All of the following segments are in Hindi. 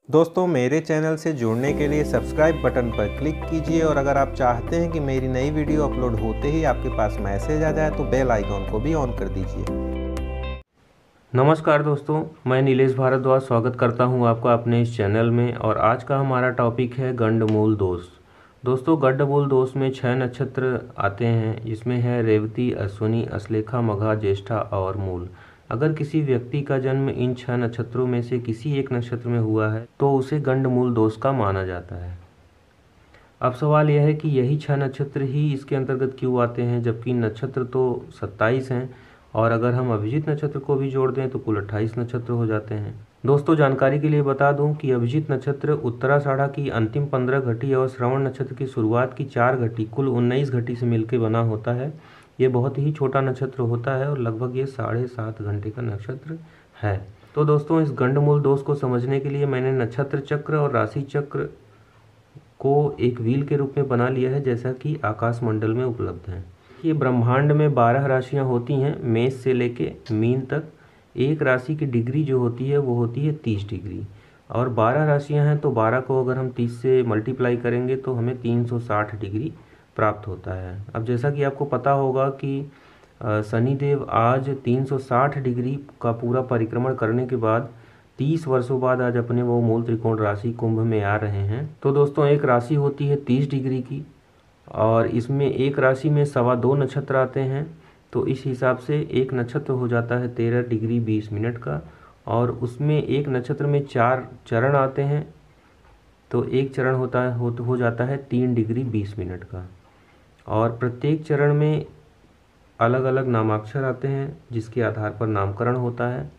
दोस्तों मेरे चैनल से जुड़ने के लिए सब्सक्राइब बटन पर क्लिक कीजिए और अगर आप चाहते हैं कि मेरी नई वीडियो अपलोड होते ही आपके पास मैसेज आ जाए तो बेल आइकॉन को भी ऑन कर दीजिए। नमस्कार दोस्तों, मैं नीलेश भारद्वाज स्वागत करता हूं आपका अपने इस चैनल में। और आज का हमारा टॉपिक है गंडमूल दोष। दोस्तों गंडमूल दोष में 6 नक्षत्र आते हैं, जिसमें है रेवती, अश्विनी, अश्लेखा, मघा, ज्येष्ठा और मूल। अगर किसी व्यक्ति का जन्म इन 6 नक्षत्रों में से किसी एक नक्षत्र में हुआ है तो उसे गंडमूल दोष का माना जाता है। अब सवाल यह है कि यही 6 नक्षत्र ही इसके अंतर्गत क्यों आते हैं, जबकि नक्षत्र तो 27 हैं और अगर हम अभिजीत नक्षत्र को भी जोड़ दें तो कुल 28 नक्षत्र हो जाते हैं। दोस्तों जानकारी के लिए बता दूं कि अभिजीत नक्षत्र उत्तराषाढ़ा की अंतिम 15 घटी और श्रवण नक्षत्र की शुरुआत की 4 घटी कुल 19 घटी से मिलकर बना होता है। ये बहुत ही छोटा नक्षत्र होता है और लगभग ये 7.5 घंटे का नक्षत्र है। तो दोस्तों इस गंडमूल दोष को समझने के लिए मैंने नक्षत्र चक्र और राशि चक्र को एक व्हील के रूप में बना लिया है, जैसा कि आकाश मंडल में उपलब्ध है। ये ब्रह्मांड में 12 राशियां होती हैं, मेष से लेके मीन तक। एक राशि की डिग्री जो होती है वो होती है 30 डिग्री और 12 राशियां हैं तो 12 को अगर हम 30 से मल्टीप्लाई करेंगे तो हमें 360 डिग्री प्राप्त होता है। अब जैसा कि आपको पता होगा कि शनिदेव आज 360 डिग्री का पूरा परिक्रमण करने के बाद 30 वर्षों बाद आज अपने वो मूल त्रिकोण राशि कुंभ में आ रहे हैं। तो दोस्तों एक राशि होती है 30 डिग्री की और इसमें एक राशि में 2.25 नक्षत्र आते हैं, तो इस हिसाब से एक नक्षत्र हो जाता है 13 डिग्री 20 मिनट का और उसमें एक नक्षत्र में 4 चरण आते हैं, तो एक चरण होता है हो जाता है 3 डिग्री 20 मिनट का और प्रत्येक चरण में अलग अलग नामाक्षर आते हैं जिसके आधार पर नामकरण होता है।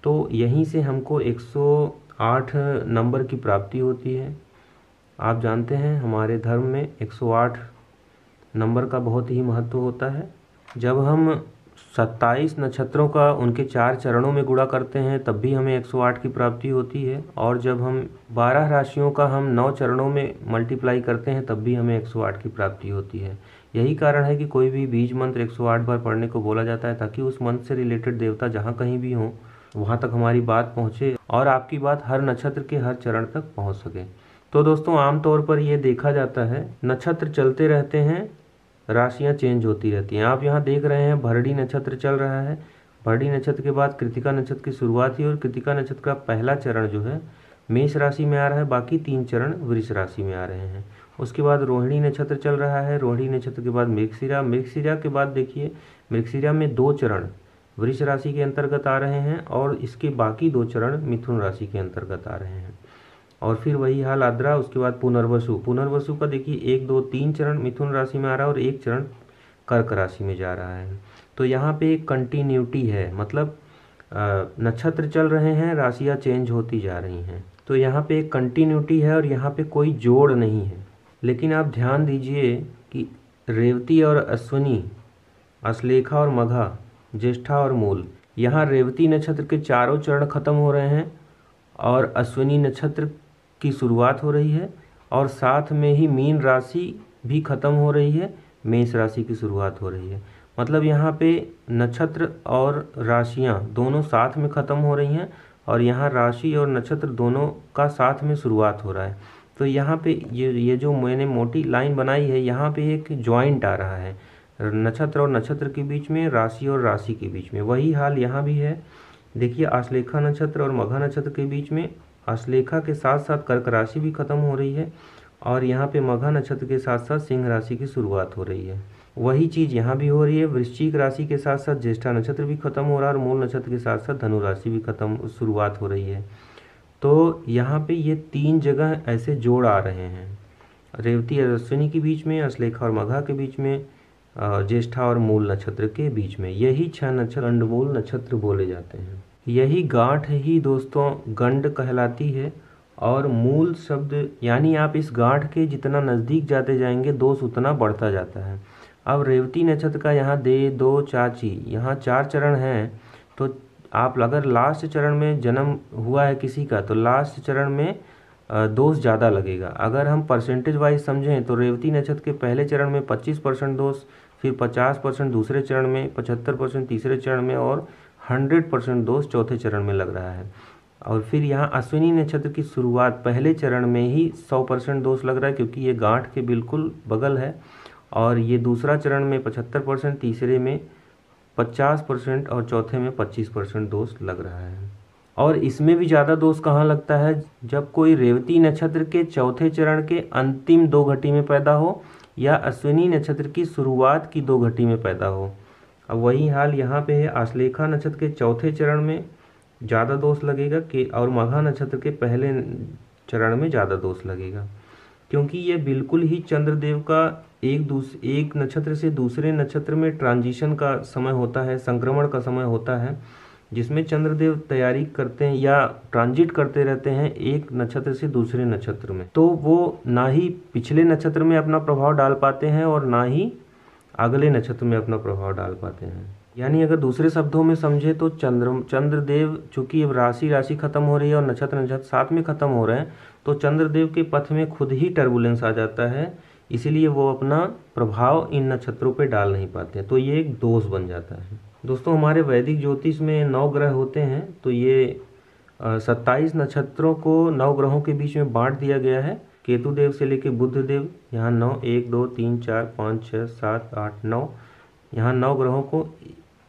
तो यहीं से हमको 108 नंबर की प्राप्ति होती है। आप जानते हैं हमारे धर्म में 108 नंबर का बहुत ही महत्व होता है। जब हम 27 नक्षत्रों का उनके 4 चरणों में गुणा करते हैं तब भी हमें 108 की प्राप्ति होती है और जब हम 12 राशियों का हम 9 चरणों में मल्टीप्लाई करते हैं तब भी हमें 108 की प्राप्ति होती है। यही कारण है कि कोई भी बीज मंत्र 108 बार पढ़ने को बोला जाता है, ताकि उस मंत्र से रिलेटेड देवता जहाँ कहीं भी हों वहाँ तक हमारी बात पहुँचे और आपकी बात हर नक्षत्र के हर चरण तक पहुँच सके। तो दोस्तों आमतौर पर ये देखा जाता है, नक्षत्र चलते रहते हैं, राशियां चेंज होती रहती हैं। आप यहाँ देख रहे हैं भरणी नक्षत्र चल रहा है, भरणी नक्षत्र के बाद कृतिका नक्षत्र की शुरुआत हुई और कृतिका नक्षत्र का पहला चरण जो है मेष राशि में आ रहा है, बाकी 3 चरण वृष राशि में आ रहे हैं। उसके बाद रोहिणी नक्षत्र चल रहा है, रोहिणी नक्षत्र के बाद मृगशिरा, मृगशिरा के बाद देखिए मृगशिरा में 2 चरण वृष राशि के अंतर्गत आ रहे हैं और इसके बाकी 2 चरण मिथुन राशि के अंतर्गत आ रहे हैं। और फिर वही हाल आद्रा, उसके बाद पुनर्वसु, पुनर्वसु का देखिए 1 2 3 चरण मिथुन राशि में आ रहा है और 1 चरण कर्क राशि में जा रहा है। तो यहाँ पे एक कंटिन्यूटी है, मतलब नक्षत्र चल रहे हैं, राशियाँ चेंज होती जा रही हैं, तो यहाँ पे एक कंटिन्यूटी है और यहाँ पे कोई जोड़ नहीं है। लेकिन आप ध्यान दीजिए कि रेवती और अश्विनी, अश्लेखा और मघा, ज्येष्ठा और मूल, यहाँ रेवती नक्षत्र के चारों चरण खत्म हो रहे हैं और अश्विनी नक्षत्र की शुरुआत हो रही है और साथ में ही मीन राशि भी खत्म हो रही है, मेष राशि की शुरुआत हो रही है। मतलब यहाँ पे नक्षत्र और राशियाँ दोनों साथ में खत्म हो रही हैं और यहाँ राशि और नक्षत्र दोनों का साथ में शुरुआत हो रहा है। तो यहाँ पे ये जो मैंने मोटी लाइन बनाई है, यहाँ पे एक जॉइंट आ रहा है नक्षत्र और नक्षत्र के बीच में, राशि और राशि के बीच में। वही हाल यहाँ भी है। देखिए आश्लेखा नक्षत्र और मघा नक्षत्र के बीच में आश्लेखा के साथ साथ कर्क राशि भी खत्म हो रही है और यहाँ पे मघा नक्षत्र के साथ साथ सिंह राशि की शुरुआत हो रही है। वही चीज़ यहाँ भी हो रही है। वृश्चिक राशि के साथ साथ ज्येष्ठा नक्षत्र भी खत्म हो रहा है और मूल नक्षत्र के साथ साथ धनु राशि भी खत्म शुरुआत हो रही है। तो यहाँ पे ये 3 जगह ऐसे जोड़ आ रहे हैं, रेवती और अश्विनी के बीच में, अश्लेखा और मघा के बीच में, ज्येष्ठा और मूल नक्षत्र के बीच में। यही 6 नक्षत्र गंडमूल नक्षत्र बोले जाते हैं। यही गांठ ही दोस्तों गंड कहलाती है और मूल शब्द, यानी आप इस गांठ के जितना नज़दीक जाते जाएंगे दोष उतना बढ़ता जाता है। अब रेवती नक्षत्र का यहाँ दे दो चाची, यहाँ 4 चरण हैं, तो आप अगर लास्ट चरण में जन्म हुआ है किसी का तो लास्ट चरण में दोष ज़्यादा लगेगा। अगर हम परसेंटेज वाइज समझें तो रेवती नक्षत्र के पहले चरण में 25% दोष, फिर 50% दूसरे चरण में, 75% तीसरे चरण में और 100% दोष चौथे चरण में लग रहा है। और फिर यहाँ अश्विनी नक्षत्र की शुरुआत पहले चरण में ही 100% दोष लग रहा है, क्योंकि ये गांठ के बिल्कुल बगल है। और ये दूसरा चरण में 75%, तीसरे में 50% और चौथे में 25% दोष लग रहा है। और इसमें भी ज़्यादा दोष कहाँ लगता है, जब कोई रेवती नक्षत्र के चौथे चरण के अंतिम 2 घटी में पैदा हो या अश्विनी नक्षत्र की शुरुआत की 2 घटी में पैदा हो। अब वही हाल यहाँ पे है, आश्लेषा नक्षत्र के चौथे चरण में ज़्यादा दोष लगेगा कि और मघा नक्षत्र के पहले चरण में ज़्यादा दोष लगेगा, क्योंकि ये बिल्कुल ही चंद्रदेव का एक नक्षत्र से दूसरे नक्षत्र में ट्रांजिशन का समय होता है, संक्रमण का समय होता है, जिसमें चंद्रदेव तैयारी करते हैं या ट्रांजिट करते रहते हैं एक नक्षत्र से दूसरे नक्षत्र में। तो वो ना ही पिछले नक्षत्र में अपना प्रभाव डाल पाते हैं और ना ही अगले नक्षत्र में अपना प्रभाव डाल पाते हैं। यानी अगर दूसरे शब्दों में समझे तो चंद्रदेव चूंकि अब राशि खत्म हो रही है और नक्षत्र साथ में खत्म हो रहे हैं, तो चंद्रदेव के पथ में खुद ही टर्बुलेंस आ जाता है, इसीलिए वो अपना प्रभाव इन नक्षत्रों पे डाल नहीं पाते, तो ये एक दोष बन जाता है। दोस्तों, हमारे वैदिक ज्योतिष में 9 ग्रह होते हैं, तो ये 27 नक्षत्रों को 9 ग्रहों के बीच में बांट दिया गया है। केतु देव से लेके बुध देव, यहाँ 9, 1 2 3 4 5 6 7 8 9, यहाँ 9 ग्रहों को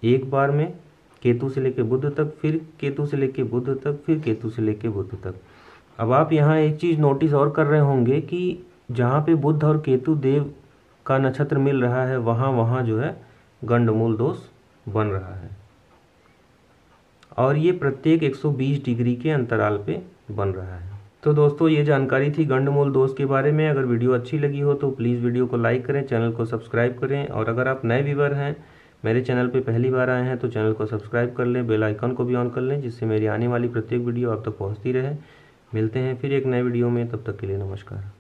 एक बार में केतु से लेके बुध तक, फिर केतु से लेके बुध तक, फिर केतु से लेके बुध तक। अब आप यहाँ एक चीज़ नोटिस और कर रहे होंगे कि जहाँ पे बुध और केतु देव का नक्षत्र मिल रहा है वहाँ जो है गंडमूल दोष बन रहा है, और ये प्रत्येक 120 डिग्री के अंतराल पे बन रहा है। तो दोस्तों, ये जानकारी थी गंडमूल दोष के बारे में। अगर वीडियो अच्छी लगी हो तो प्लीज़ वीडियो को लाइक करें, चैनल को सब्सक्राइब करें, और अगर आप नए व्यूअर हैं, मेरे चैनल पे पहली बार आए हैं, तो चैनल को सब्सक्राइब कर लें, बेल आइकन को भी ऑन कर लें, जिससे मेरी आने वाली प्रत्येक वीडियो आप तक पहुँचती रहे। मिलते हैं फिर एक नए वीडियो में, तब तक के लिए नमस्कार।